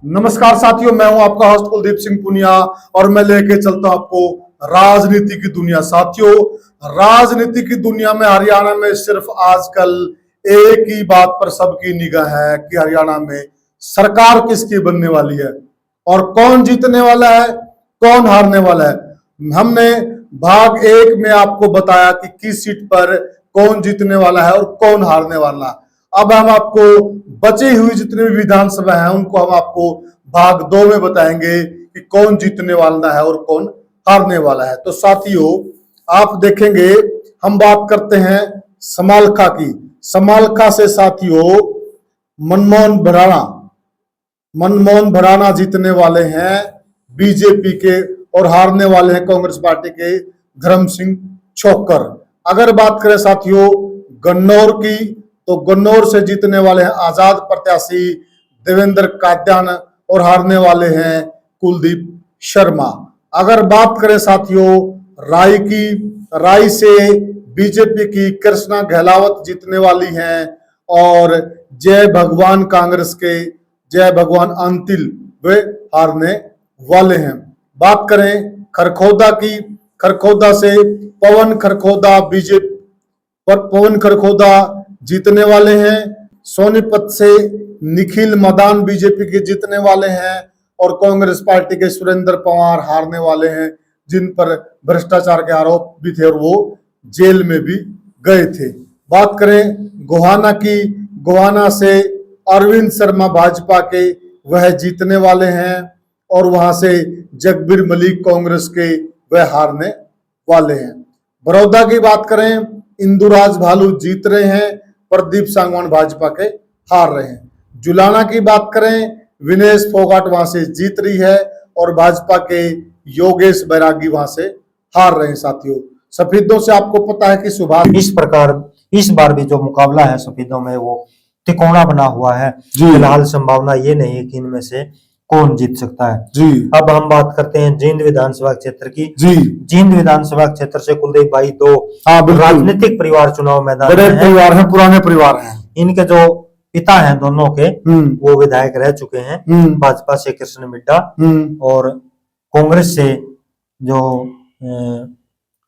नमस्कार साथियों, मैं हूं आपका होस्ट कुलदीप सिंह पुनिया और मैं लेके चलता हूं आपको राजनीति की दुनिया। साथियों, राजनीति की दुनिया में हरियाणा में सिर्फ आजकल एक ही बात पर सबकी निगाह है कि हरियाणा में सरकार किसकी बनने वाली है और कौन जीतने वाला है, कौन हारने वाला है। हमने भाग एक में आपको बताया कि किस सीट पर कौन जीतने वाला है और कौन हारने वाला है। अब हम आपको बची हुई जितनी भी विधानसभा है उनको हम आपको भाग दो में बताएंगे कि कौन जीतने वाला है और कौन हारने वाला है। तो साथियों, आप देखेंगे हम बात करते हैं समालखा की। समालखा से साथियों मनमोहन भराना जीतने वाले हैं बीजेपी के और हारने वाले हैं कांग्रेस पार्टी के धर्म सिंह छोक्कर। अगर बात करें साथियों गन्नौर की, तो गन्नौर से जीतने वाले हैं आजाद प्रत्याशी देवेंद्र कात्यान और हारने वाले हैं कुलदीप शर्मा। अगर बात करें साथियों राय की, राय से बीजेपी की कृष्णा गहलावत जीतने वाली हैं और जय भगवान कांग्रेस के जय भगवान अंतिल वे हारने वाले हैं। बात करें खरखौदा की, खरखौदा से पवन खरखौदा जीतने वाले हैं। सोनीपत से निखिल मदान बीजेपी के जीतने वाले हैं और कांग्रेस पार्टी के सुरेंद्र पवार हारने वाले हैं, जिन पर भ्रष्टाचार के आरोप भी थे और वो जेल में भी गए थे। बात करें गोहाना की, गोहाना से अरविंद शर्मा भाजपा के वह जीतने वाले हैं और वहां से जगबीर मलिक कांग्रेस के वह हारने वाले हैं। बड़ौदा की बात करें इंदुराज भालू जीत रहे हैं, प्रदीप सांगवान भाजपा के हार रहे हैं। जुलाना की बात करें विनेश फोगाट वहां से जीत रही है और भाजपा के योगेश बैरागी वहां से हार रहे हैं। साथियों, सफेदों से आपको पता है कि सुभाष इस प्रकार इस बार भी जो मुकाबला है सफेदों में वो तिकोना बना हुआ है। फिलहाल संभावना ये नहीं है कि इनमें से कौन जीत सकता है जी। अब हम बात करते हैं जींद विधानसभा क्षेत्र की जी। जींद विधानसभा क्षेत्र से कुलदीप भाई दो राजनीतिक परिवार चुनाव मैदान बड़े परिवार हैं, पुराने परिवार हैं। इनके जो पिता हैं दोनों के वो विधायक रह चुके हैं, भाजपा से कृष्ण मिड्डा और कांग्रेस से जो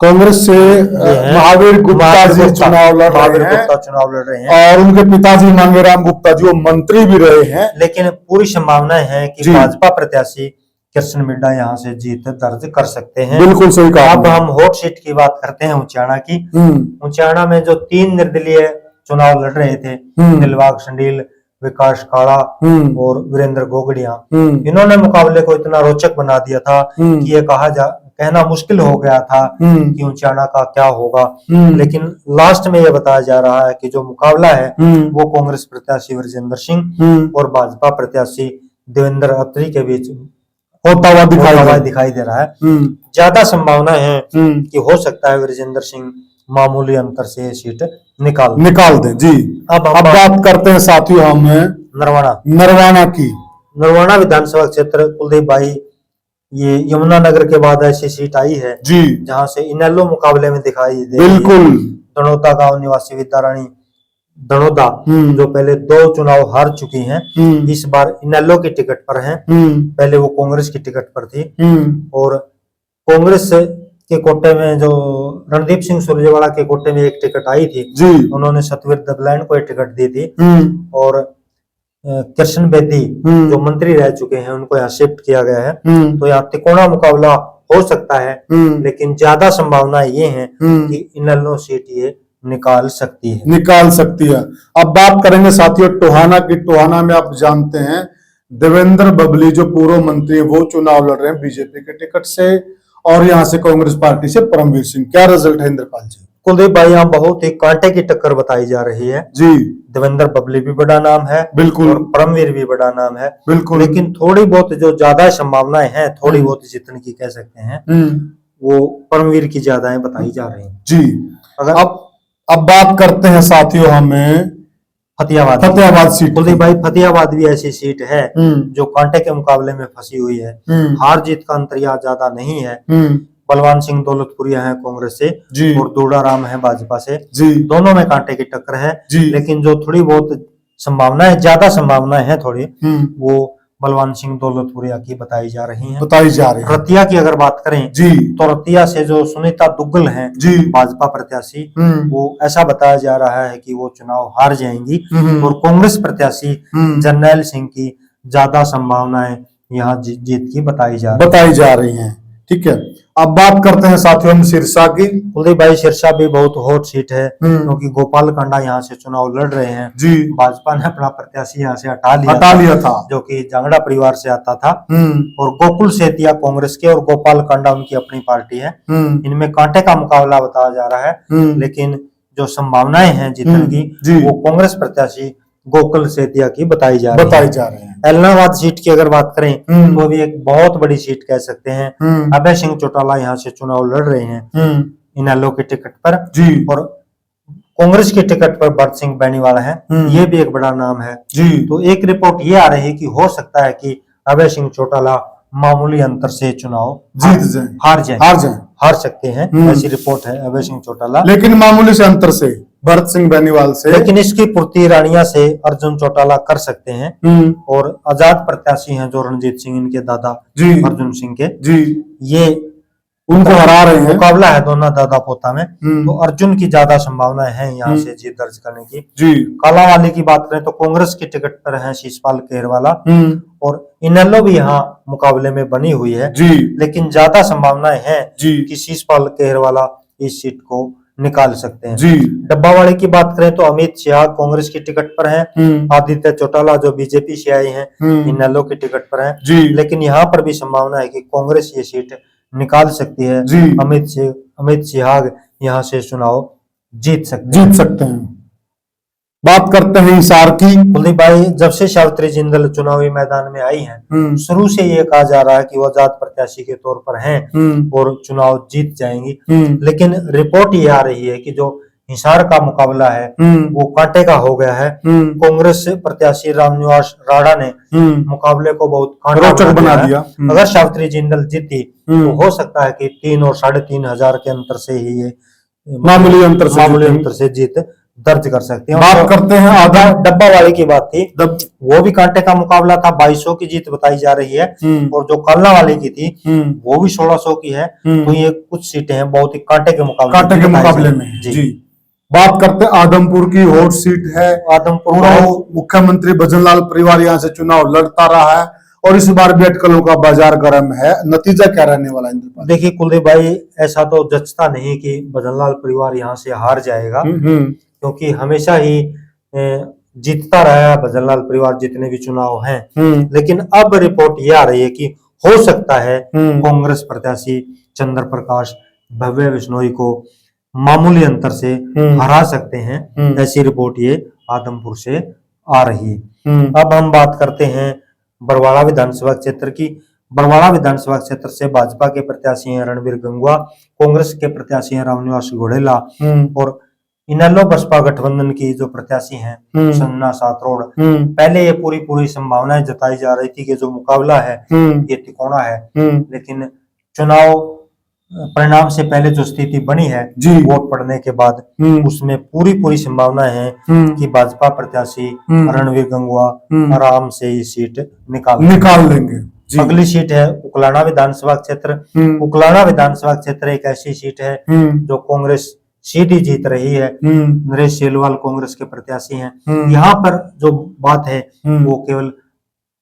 कांग्रेस से महावीर गुप्ता जी चुनाव लड़ रहे हैं और उनके पिताजी मांगेराम गुप्ता जी वो मंत्री भी रहे हैं। लेकिन पूरी संभावनाएं हैं कि भाजपा प्रत्याशी कृष्ण मिड्डा यहाँ से जीत दर्ज कर सकते हैं। बिल्कुल सही कहा। अब हम हॉट सीट की बात करते हैं उचाना की। उचाना में जो 3 निर्दलीय चुनाव लड़ रहे थे, दिलबाग शंडील, विकास काड़ा और वीरेंद्र गोगड़िया, इन्होंने मुकाबले को इतना रोचक बना दिया था कि ये कहना मुश्किल हो गया था कि उचाना का क्या होगा। लेकिन लास्ट में यह बताया जा रहा है कि जो मुकाबला है वो कांग्रेस प्रत्याशी विजेंद्र सिंह और भाजपा प्रत्याशी देवेंद्र अत्री के बीच होता हुआ दिखाई दे रहा है। ज्यादा संभावना है कि हो सकता है विजेंद्र सिंह मामूली अंतर से ये सीट निकाल दे जी। अब बात करते हैं साथियों हम नरवाना की। नरवाना विधानसभा क्षेत्र कुलदीप भाई, ये यमुनानगर के बाद ऐसी सीट आई है जी जहां से इनेलो मुकाबले में दिखाई दे। बिल्कुल। दनोदा गांव निवासी विद्या रानी दनोदा जो पहले 2 चुनाव हार चुकी हैं, इस बार इनेलो की टिकट पर हैं। पहले वो कांग्रेस की टिकट पर थी और कांग्रेस के कोटे में जो रणदीप सिंह सुरजेवाला के कोटे में एक टिकट आई थी जी, उन्होंने सतवीर दबलैंड को एक टिकट दी थी और कृष्ण बेदी जो मंत्री रह चुके हैं उनको यहाँ शिफ्ट किया गया है। तो यहाँ तिकोना मुकाबला हो सकता है, लेकिन ज्यादा संभावना ये है कि इनेलो सीट ये निकाल सकती है। अब बात करेंगे साथियों टोहाना की। टोहाना में आप जानते हैं देवेंद्र बबली जो पूर्व मंत्री है वो चुनाव लड़ रहे हैं बीजेपी के टिकट से और यहाँ से कांग्रेस पार्टी से परमवीर सिंह। क्या रिजल्ट है इंद्रपाल जी? कुलदीप भाई यहाँ बहुत ही कांटे की टक्कर बताई जा रही है जी। देवेंद्र बबली भी बड़ा नाम है बिल्कुल और परमवीर भी बड़ा नाम है बिल्कुल, लेकिन थोड़ी बहुत जो ज्यादा संभावनाएं हैं, थोड़ी बहुत जीतने की कह सकते हैं, वो परमवीर की ज्यादा बताई जा रही है जी। अगर अब बात करते हैं साथियों हमें फतेहाबाद सीट। कुलदीप भाई फतेहाबाद भी ऐसी सीट है जो कांटे के मुकाबले में फंसी हुई है। हार जीत का अंतर यहाँ ज्यादा नहीं है। बलवान सिंह दौलतपुरिया है कांग्रेस से और दूड़ाराम है भाजपा से, दोनों में कांटे की टक्कर है। लेकिन जो थोड़ी बहुत संभावना है, ज्यादा संभावना है थोड़ी, वो बलवान सिंह दौलतपुरिया की बताई जा रही है। बताई जा रही है रतिया की अगर बात करें जी तो रतिया से जो सुनीता दुग्गल हैं जी भाजपा प्रत्याशी, वो ऐसा बताया जा रहा है कि वो चुनाव हार जाएंगी हम्म, और कांग्रेस प्रत्याशी हम्म, जरनैल सिंह की ज्यादा संभावनाएं यहाँ जीत की बताई जा रही हैं। ठीक है, अब बात करते हैं साथियों हम सिरसा की। कुलदीप भाई सिरसा भी बहुत हॉट सीट है हम्म, क्योंकि गोपाल कांडा यहाँ से चुनाव लड़ रहे हैं। जी भाजपा ने अपना प्रत्याशी यहाँ से हटा लिया था जो कि जांगड़ा परिवार से आता था। हम्म, और गोकुल सेतिया कांग्रेस के और गोपाल कांडा उनकी अपनी पार्टी है। हम्म, इनमें कांटे का मुकाबला बताया जा रहा है, हम्म, लेकिन जो संभावनाएं हैं जीतने की जी वो कांग्रेस प्रत्याशी गोकुल सेतिया की बताई जा रही हैं। है। इलाहाबाद सीट की अगर बात करें हम्म, तो भी एक बहुत बड़ी सीट कह सकते हैं। हम्म, अभय सिंह चौटाला यहाँ से चुनाव लड़ रहे हैं हम्म, इनेलो के टिकट पर, जी और कांग्रेस के टिकट पर भरत सिंह बेनीवाल है, ये भी एक बड़ा नाम है जी तो एक रिपोर्ट ये आ रही है कि हो सकता है कि अभय सिंह चौटाला मामूली अंतर से चुनाव जीत जाए, हार सकते हैं, ऐसी रिपोर्ट है अभय सिंह चौटाला, लेकिन मामूली से अंतर से भरत सिंह बेनीवाल से। लेकिन इसकी पूर्ति रानिया से अर्जुन चौटाला कर सकते हैं। और आजाद प्रत्याशी हैं जो रणजीत सिंह इनके दादा जी अर्जुन सिंह के, जी ये उनको हरा रहे हैं। मुकाबला है दोनों दादा पोता में, हम्म, तो अर्जुन की ज्यादा संभावनाएं हैं यहाँ से जीत दर्ज करने की। जी कालावाली की बात करें तो कांग्रेस के टिकट पर है शिषपाल केरवाला, और इनेलो भी यहाँ मुकाबले में बनी हुई है, जी लेकिन ज्यादा संभावनाएं हैं जी कि शिषपाल केरवाला इस सीट को निकाल सकते हैं। जी डब्बावाड़ी की बात करें तो अमित शाह कांग्रेस की टिकट पर हैं, आदित्य चौटाला जो बीजेपी से आए हैं इनेलो के टिकट पर हैं, जी लेकिन यहाँ पर भी संभावना है कि कांग्रेस ये सीट निकाल सकती है। जी अमित शाह यहाँ से चुनाव जीत सकते हैं। बात करते हैं हिसार की। कुलदीप भाई, जब से सावित्री जिंदल चुनावी मैदान में आई हैं, शुरू से ये कहा जा रहा है कि वो आजाद प्रत्याशी के तौर पर हैं और चुनाव जीत जाएंगी, लेकिन रिपोर्ट ये आ रही है कि जो हिसार का मुकाबला है वो कांटे का हो गया है। कांग्रेस प्रत्याशी रामनिवास राणा ने मुकाबले को बहुत रोचक बना दिया। अगर सावित्री जिंदल जीती तो हो सकता है कि 3 और 3,500 के अंतर से ही ये मामूली अंतर से जीत दर्ज कर सकते हैं। बात करते हैं आधा डब्बा वाले की बात थी, वो भी कांटे का मुकाबला था, 2200 की जीत बताई जा रही है, और जो कालना वाले की थी वो भी 1600 की है। तो ये कुछ सीटें हैं बहुत ही कांटे के मुकाबले में जी। बात करते हैं आदमपुर की हॉट सीट है। आदमपुर मुख्यमंत्री भजनलाल परिवार यहाँ से चुनाव लड़ता रहा है और इस बार भी अटकलों का बाजार गर्म है। नतीजा क्या रहने वाला है? देखिए कुलदीप भाई, ऐसा तो जचता नहीं कि भजनलाल परिवार यहाँ से हार जाएगा, क्योंकि हमेशा ही जीतता रहा है भजनलाल परिवार जितने भी चुनाव हैं। लेकिन अब रिपोर्ट ये आ रही है कि हो सकता है कांग्रेस प्रत्याशी चंद्र प्रकाश भव्य बिश्नोई को मामूली अंतर से हरा सकते हैं, ऐसी रिपोर्ट ये आदमपुर से आ रही है। अब हम बात करते हैं बरवाड़ा विधानसभा क्षेत्र की। बरवाड़ा विधानसभा क्षेत्र से भाजपा के प्रत्याशी हैं रणवीर गंगवा, कांग्रेस के प्रत्याशी हैं रामनिवास घोड़ेला, और इनेलो बसपा गठबंधन की जो प्रत्याशी हैं संजना सातरोड़। पहले ये पूरी संभावनाएं जताई जा रही थी कि जो मुकाबला है ये तिकोना है, लेकिन चुनाव परिणाम से पहले जो स्थिति बनी है वोट पड़ने के बाद, उसमें पूरी संभावनाएं हैं कि भाजपा प्रत्याशी रणवीर गंगवा आराम से ये सीट निकाल लेंगे। अगली सीट है उकलाना विधानसभा क्षेत्र। उकलाना विधानसभा क्षेत्र एक ऐसी सीट है जो कांग्रेस सीधी जीत रही है। नरेश सेलवाल कांग्रेस के प्रत्याशी हैं। यहाँ पर जो बात है वो केवल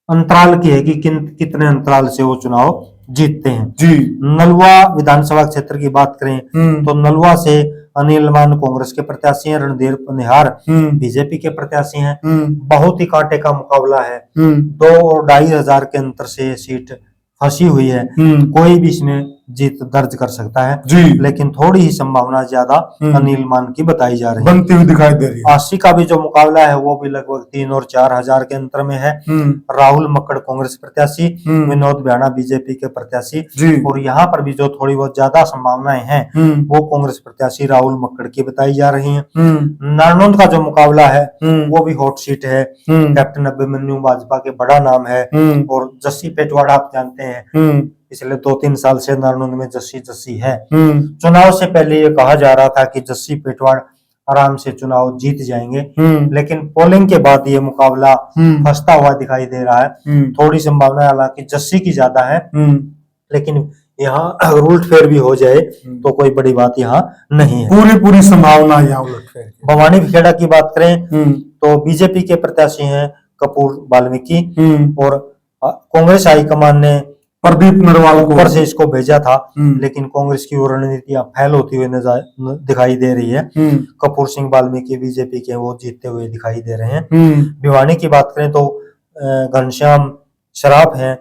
अंतराल की है कि कितने अंतराल से वो चुनाव जीतते हैं। नलवा विधानसभा क्षेत्र की बात करें तो नलवा से अनिल मान कांग्रेस के प्रत्याशी हैं, रणधीर निहार बीजेपी के प्रत्याशी हैं। बहुत ही कांटे का मुकाबला है, 2 और 2,500 के अंतर से सीट फंसी हुई है। कोई भी इसमें जीत दर्ज कर सकता है, लेकिन थोड़ी ही संभावना ज्यादा अनिल मान की बताई जा रही है, बनती हुई दिखाई दे रही है। 80 का भी जो मुकाबला है वो भी लगभग 3 और 4,000 के अंतर में है। राहुल मक्कड़ कांग्रेस प्रत्याशी, विनोद भ्याणा बीजेपी के प्रत्याशी, और यहाँ पर भी जो थोड़ी बहुत ज्यादा संभावनाएं हैं वो कांग्रेस प्रत्याशी राहुल मक्कड़ की बताई जा रही है। नारनौंद का जो मुकाबला है वो भी हॉट सीट है। कैप्टन अभिमन्यु भाजपा के बड़ा नाम है, और जस्सी पेटवाड़ा आप जानते हैं पिछले 2-3 साल से नारनौंद में जस्सी है। चुनाव से पहले ये कहा जा रहा था कि जस्सी पेटवाड़ आराम से चुनाव जीत जाएंगे। हम्म, लेकिन पोलिंग के बाद ये मुकाबला हम्म, फंसता हुआ दिखाई दे रहा है। थोड़ी संभावना हालांकि जस्सी की ज्यादा है, लेकिन यहाँ अगर उलटफेर भी हो जाए तो कोई बड़ी बात यहाँ नहीं है। पूरी संभावना यहाँ उलटफेर की। भवानी खेड़ा की बात करें हम्म, तो बीजेपी के प्रत्याशी हैं कपूर वाल्मीकि, हम्म, और कांग्रेस हाईकमान ने प्रदीप नरवाल को ऊपर से इसको भेजा था, हम्म, लेकिन कांग्रेस की वो रणनीतियां फैल होती हुई दिखाई दे रही है। कपूर सिंह वाल्मीकि बीजेपी के वो जीतते हुए दिखाई दे रहे हैं। भिवानी की बात करें तो घनश्याम सराफ हैं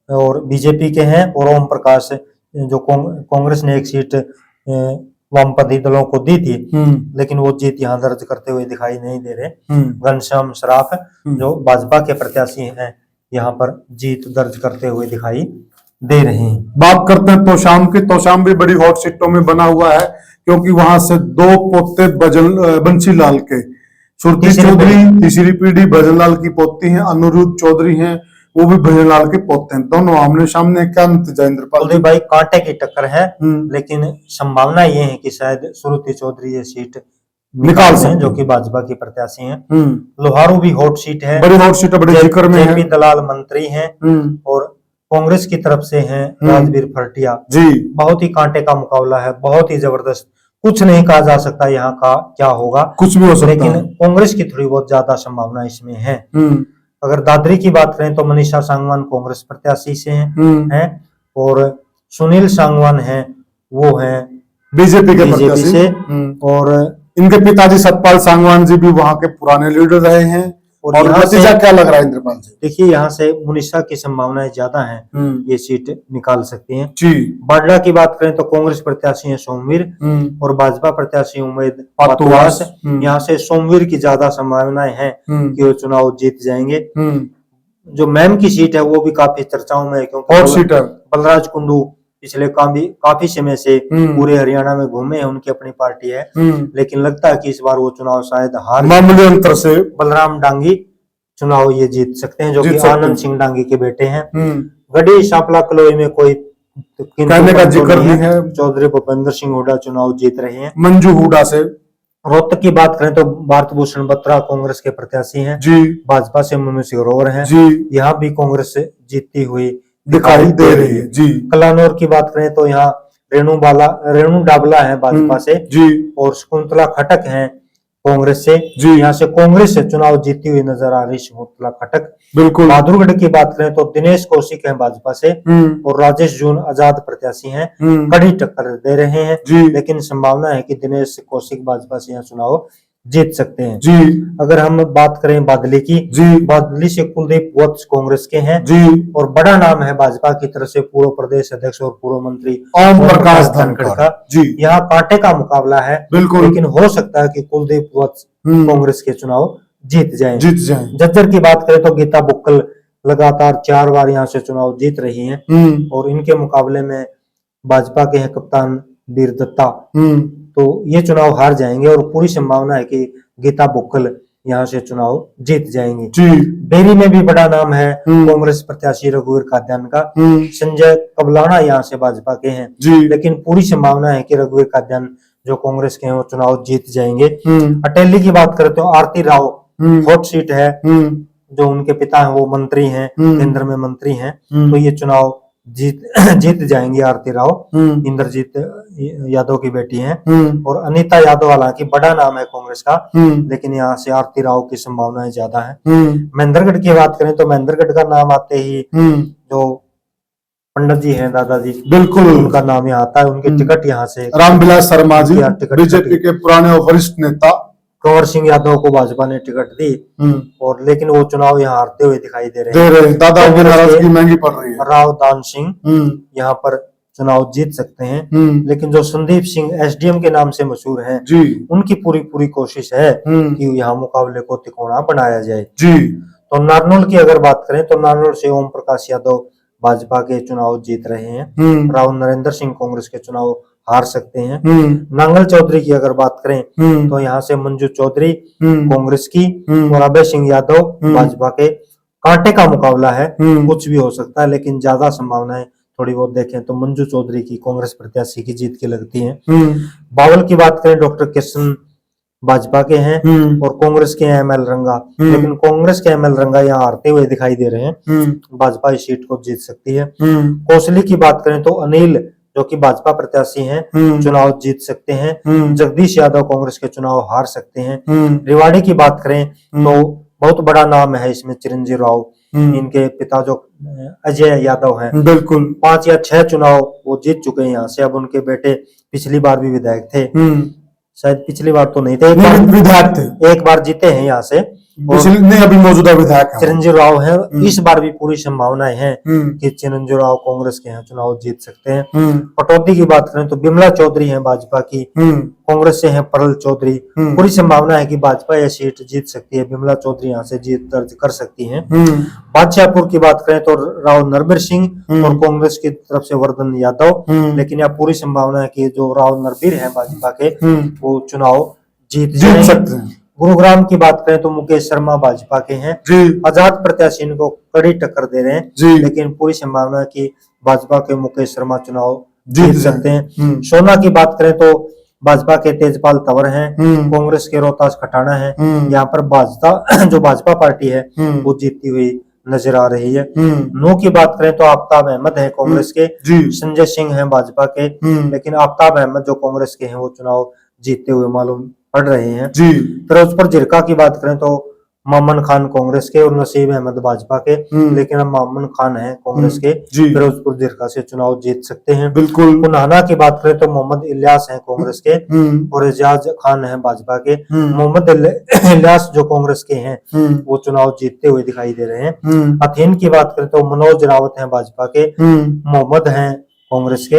और बीजेपी के हैं, और ओम प्रकाश जो कांग्रेस ने एक सीट वामपंथी दलों को दी थी, लेकिन वो जीत यहाँ दर्ज करते हुए दिखाई नहीं दे रहे। घनश्याम सराफ जो भाजपा के प्रत्याशी हैं यहाँ पर जीत दर्ज करते हुए दिखाई दे रहे हैं। बात करते हैं तोशाम की। तोशाम भी बड़ी हॉट सीटों में बना हुआ है, क्योंकि वहां से दो पोते बंसीलाल के, सुरती चौधरी तीसरी पीढ़ी भजनलाल की पोती हैं, अनुरुद्ध चौधरी हैं वो भी भजनलाल के पोते हैं। दोनों आमने सामने। क्या नतीजा इंद्रपाल जी? भाई कांटे की टक्कर है, लेकिन संभावना ये है कि शायद सुरती चौधरी ये सीट निकाल सकते हैं, जो कि भाजपा के प्रत्याशी हैं। लोहारू भी हॉट सीट है, बड़ी हॉट सीट, बड़े जिक्र में है। दलाल मंत्री हैं, और कांग्रेस की तरफ से हैं राजवीर फरटिया जी। बहुत ही कांटे का मुकाबला है, बहुत ही जबरदस्त। कुछ नहीं कहा जा सकता यहाँ का क्या होगा, कुछ भी हो सकता लेकिन है। कांग्रेस की थोड़ी बहुत ज्यादा संभावना इसमें है। अगर दादरी की बात करें तो मनीषा सांगवान कांग्रेस प्रत्याशी से हैं, और सुनील सांगवान हैं वो हैं बीजेपी के प्रत्याशी से, और इनके पिताजी सतपाल सांगवान जी भी वहां के पुराने लीडर रहे हैं। और नतीजा क्या लग रहा है इंद्रपाल जी? देखिए यहाँ से मुनीषा की संभावनाएं ज्यादा हैं, ये सीट निकाल सकती हैं। जी। बाडला की बात करें तो कांग्रेस प्रत्याशी है सोमवीर, और भाजपा प्रत्याशी उम्मीद पातुआस। यहाँ से सोमवीर की ज्यादा संभावनाएं हैं कि वो चुनाव जीत जाएंगे। जो मैम की सीट है वो भी काफी चर्चाओं में है, क्योंकि बलराज कुंडू पिछले काफी समय से पूरे हरियाणा में घूमे हैं, उनकी अपनी पार्टी है, लेकिन लगता है कि इस बार वो चुनाव शायद हार मामूली अंतर से बलराम डांगी चुनाव ये जीत सकते हैं, जो कि आनंद सिंह डांगी के बेटे हैं। गढ़ी शापला कलोई में कोई कहने का जिक्र नहीं है। चौधरी भूपेंद्र सिंह हुड्डा चुनाव जीत रहे हैं मंजू हुड्डा से। रोहतक की बात करें तो भारत भूषण बत्रा कांग्रेस के प्रत्याशी हैं जी। भाजपा से मनुष्य ग्रोवर हैं जी। यहाँ भी कांग्रेस से जीतती हुई दिखाई दे रही है जी। कलानौर की बात करें तो यहाँ रेणु डाबला है भाजपा से जी, और शकुंतला खटक हैं कांग्रेस से जी। यहाँ से कांग्रेस से चुनाव जीती हुई नजर आ रही शकुंतला खटक। बिल्कुल। बहादुरगढ़ की बात करें तो दिनेश कौशिक हैं भाजपा से, और राजेश जून आजाद प्रत्याशी हैं, कड़ी टक्कर दे रहे हैं जी। लेकिन संभावना है कि दिनेश कौशिक भाजपा से यहाँ चुनाव जीत सकते हैं जी। अगर हम बात करें बादली की जी, बादली से कुलदीप वत्स कांग्रेस के हैं जी, और बड़ा नाम है भाजपा की तरफ से पूर्व प्रदेश अध्यक्ष और पूर्व मंत्री ओम प्रकाश धनखड़ का जी। यहाँ कांटे का मुकाबला है बिल्कुल, लेकिन हो सकता है कि कुलदीप वत्स कांग्रेस के चुनाव जीत जाए। जज्जर की बात करें तो गीता बुक्कल लगातार 4 बार यहाँ से चुनाव जीत रही है, और इनके मुकाबले में भाजपा के हैं कप्तान वीर दत्ता, तो ये चुनाव हार जाएंगे, और पूरी संभावना है कि गीता बुक्कल यहाँ से चुनाव जीत जाएंगे जी। बेरी में भी बड़ा नाम है कांग्रेस प्रत्याशी रघुवीर काद्यान का, संजय कबलाना यहाँ से भाजपा के हैं जी, लेकिन पूरी संभावना है कि रघुवीर काद्यान जो कांग्रेस के हैं वो चुनाव जीत जाएंगे। अटेली की बात करें तो आरती राव हॉट सीट है, जो उनके पिता हैं वो मंत्री हैं, केंद्र में मंत्री हैं, तो ये चुनाव जीत जाएंगे आरती राव। इंद्रजीत यादव की बेटी हैं, और अनीता यादव हालांकि बड़ा नाम है कांग्रेस का, लेकिन यहाँ से आरती राव की संभावनाएं ज्यादा है। महेंद्रगढ़ की बात करें तो महेंद्रगढ़ का नाम आते ही जो पंडित जी हैं दादाजी, बिल्कुल उनका नाम यहाँ आता है। उनकी टिकट यहाँ से रामविलास शर्मा जी, बीजेपी के पुराने और वरिष्ठ नेता, कंवर सिंह यादव को भाजपा ने टिकट दी, और लेकिन वो चुनाव यहाँ हारते हुए दिखाई दे रहे हैं। दादा की नाराजगी महंगी पड़ रही है। राव दान सिंह यहाँ पर चुनाव जीत सकते हैं, लेकिन जो संदीप सिंह एसडीएम के नाम से मशहूर हैं जी, उनकी पूरी कोशिश है कि यहाँ मुकाबले को तिकोना बनाया जाए जी। तो नारनौल की अगर बात करें तो नारनौल से ओम प्रकाश यादव भाजपा के चुनाव जीत रहे हैं, राव नरेंद्र सिंह कांग्रेस के चुनाव हार सकते हैं। नांगल चौधरी की अगर बात करें तो यहाँ से मंजू चौधरी कांग्रेस की, और अभय सिंह यादव भाजपा के। कांटे का मुकाबला है, कुछ भी हो सकता है, लेकिन ज्यादा संभावनाएं थोड़ी बहुत देखें तो मंजू चौधरी की कांग्रेस प्रत्याशी की जीत की लगती है। बावल की बात करें डॉक्टर कृष्ण भाजपा के हैं और कांग्रेस के हैं ML रंगा। लेकिन कांग्रेस के ML रंगा यहाँ हारते हुए दिखाई दे रहे हैं। भाजपा इस सीट को जीत सकती है। कौशली की बात करें तो अनिल जो कि भाजपा प्रत्याशी हैं चुनाव जीत सकते हैं। जगदीश यादव कांग्रेस के चुनाव हार सकते हैं। रेवाड़ी की बात करें तो बहुत बड़ा नाम है इसमें चिरंजीव राव। इनके पिता जो अजय यादव हैं बिल्कुल 5 या 6 चुनाव वो जीत चुके हैं यहाँ से। अब उनके बेटे पिछली बार भी विधायक थे, शायद पिछली बार तो नहीं थे, विधायक थे, एक बार जीते हैं यहाँ से। नहीं अभी मौजूदा विधायक चिरंजीव राव है। इस बार भी पूरी संभावनाएं हैं कि चिरंजीव राव कांग्रेस के यहाँ चुनाव जीत सकते हैं। पटौदी की बात करें तो बिमला चौधरी है भाजपा की, कांग्रेस से है परल चौधरी। पूरी संभावना है कि भाजपा यह सीट जीत सकती है। बिमला चौधरी यहाँ से जीत दर्ज कर सकती है। बादशाहपुर की बात करें तो राव नरबीर सिंह और कांग्रेस की तरफ से वर्धन यादव। लेकिन यहाँ पूरी संभावना है कि जो राव नरबीर है भाजपा के वो चुनाव जीत सकते हैं। गुरुग्राम की बात करें तो मुकेश शर्मा भाजपा के हैं, आजाद प्रत्याशी इनको कड़ी टक्कर दे रहे हैं। लेकिन पूरी संभावना है कि भाजपा के मुकेश शर्मा चुनाव जीत सकते हैं। सोना की बात करें तो भाजपा के तेजपाल तंवर हैं, कांग्रेस के रोहतास खटाना है। यहाँ पर भाजपा पार्टी है वो जीतती हुई नजर आ रही है। नो की बात करें तो आफ्ताब अहमद है कांग्रेस के, संजय सिंह है भाजपा के। लेकिन आफ्ताब अहमद जो कांग्रेस के हैं वो चुनाव जीतते हुए मालूम पड़ रहे हैं। फिरोजपुर जिरका की बात करें तो मोमन खान कांग्रेस के और नसीब अहमद भाजपा के। लेकिन अब मोमन खान है कांग्रेस के, फिरोजपुर जिरका से चुनाव जीत सकते हैं। बिल्कुल। पुनाना की बात करें तो मोहम्मद इलियास है कांग्रेस के और एजाज खान है भाजपा के। मोहम्मद इलियास जो कांग्रेस के हैं वो चुनाव जीतते हुए दिखाई दे रहे हैं। अथीन की बात करें तो मनोज रावत है भाजपा के, मोहम्मद है कांग्रेस के।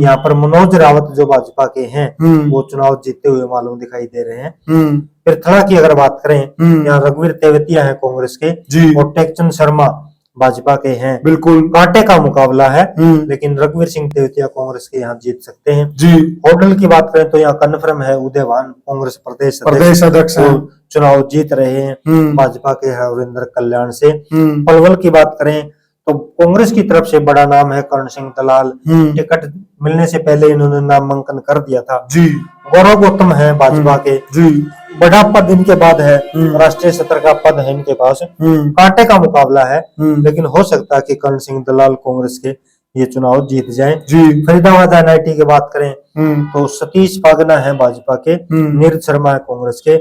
यहाँ पर मनोज रावत जो भाजपा के हैं वो चुनाव जीतते हुए मालूम दिखाई दे रहे हैं। फिर थड़ा की अगर बात करें यहाँ रघुवीर तेवतिया है कांग्रेस के और टेकचंद शर्मा भाजपा के हैं। बिल्कुल कांटे का मुकाबला है, लेकिन रघुवीर सिंह तेवतिया कांग्रेस के यहाँ जीत सकते हैं। होटल की बात करें तो यहाँ कन्फर्म है उदयवान कांग्रेस प्रदेश अध्यक्ष चुनाव जीत रहे हैं भाजपा के हरिंदर कल्याण से। पलवल की बात करें तो कांग्रेस की तरफ से बड़ा नाम है कर्ण सिंह दलाल। टिकट मिलने से पहले इन्होंने नामांकन कर दिया था। गौरव गौतम है भाजपा के, बड़ा पद इनके बाद है, राष्ट्रीय सत्र का पद है इनके पास। कांटे का मुकाबला है, लेकिन हो सकता है कि कर्ण सिंह दलाल कांग्रेस के ये चुनाव जीत जाए। फरीदाबाद NIT की बात करें तो सतीश पागना है भाजपा के, नीरज शर्मा है कांग्रेस के।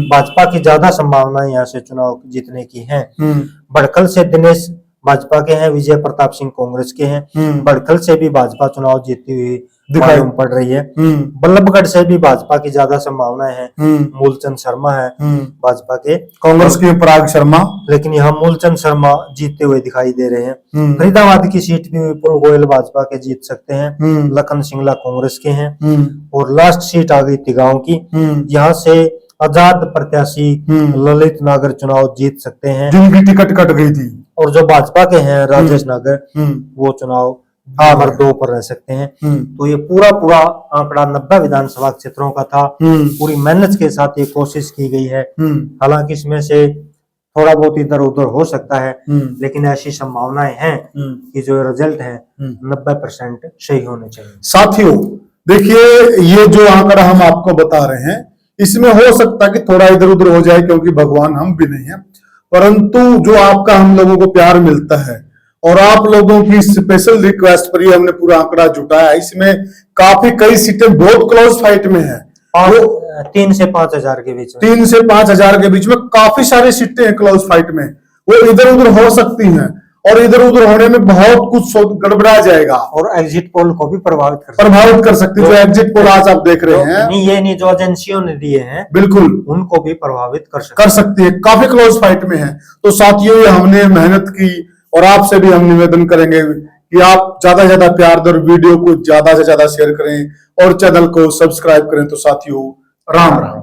भाजपा की ज्यादा संभावना यहाँ से चुनाव जीतने की है। बड़कल से दिनेश भाजपा के हैं, विजय प्रताप सिंह कांग्रेस के हैं। बड़कल से भी भाजपा चुनाव जीतती हुई मालूम पड़ रही है। बल्लभगढ़ से भी भाजपा की ज्यादा संभावनाएं हैं। मूलचंद शर्मा है भाजपा के, कांग्रेस के पराग शर्मा। लेकिन यहाँ मूलचंद शर्मा जीतते हुए दिखाई दे रहे हैं। फरीदाबाद की सीट भी विपुल गोयल भाजपा के जीत सकते हैं, लखन सिंगला कांग्रेस के हैं। और लास्ट सीट आ गई तिगांव की, यहाँ से आजाद प्रत्याशी ललित नागर चुनाव जीत सकते हैं, जिनकी टिकट कट गई थी। और जो भाजपा के हैं राजेश नागर वो चुनाव नंबर 2 पर रह सकते हैं। तो ये पूरा आंकड़ा 90 विधानसभा क्षेत्रों का था। पूरी मेहनत के साथ ये कोशिश की गई है। हालांकि इसमें से थोड़ा बहुत इधर उधर हो सकता है, लेकिन ऐसी संभावनाएं हैं कि जो रिजल्ट है 90% सही होने चाहिए। साथियों देखिए, ये जो आंकड़ा हम आपको बता रहे हैं इसमें हो सकता है कि थोड़ा इधर उधर हो जाए, क्योंकि भगवान हम भी नहीं है। परंतु जो आपका हम लोगों को प्यार मिलता है और आप लोगों की स्पेशल रिक्वेस्ट पर ही हमने पूरा आंकड़ा जुटाया। इसमें काफी कई सीटें बहुत क्लोज फाइट में है, 3 से 5 हजार के बीच में, 3 से 5 हजार के बीच में काफी सारी सीटें हैं क्लोज फाइट में। वो इधर उधर हो सकती हैं और इधर उधर होने में बहुत कुछ गड़बड़ा जाएगा और एग्जिट पोल को भी प्रभावित कर सकती है। जो एग्जिट पोल आज आप देख रहे हैं, ये नहीं जो एजेंसियों ने दिए हैं, बिल्कुल उनको भी प्रभावित कर सकती है। काफी क्लोज फाइट में है। तो साथियों ये हमने मेहनत की और आपसे भी हम निवेदन करेंगे कि आप ज्यादा से ज्यादा प्यार दें, वीडियो को ज्यादा से ज्यादा शेयर करें और चैनल को सब्सक्राइब करें। तो साथियों राम राम।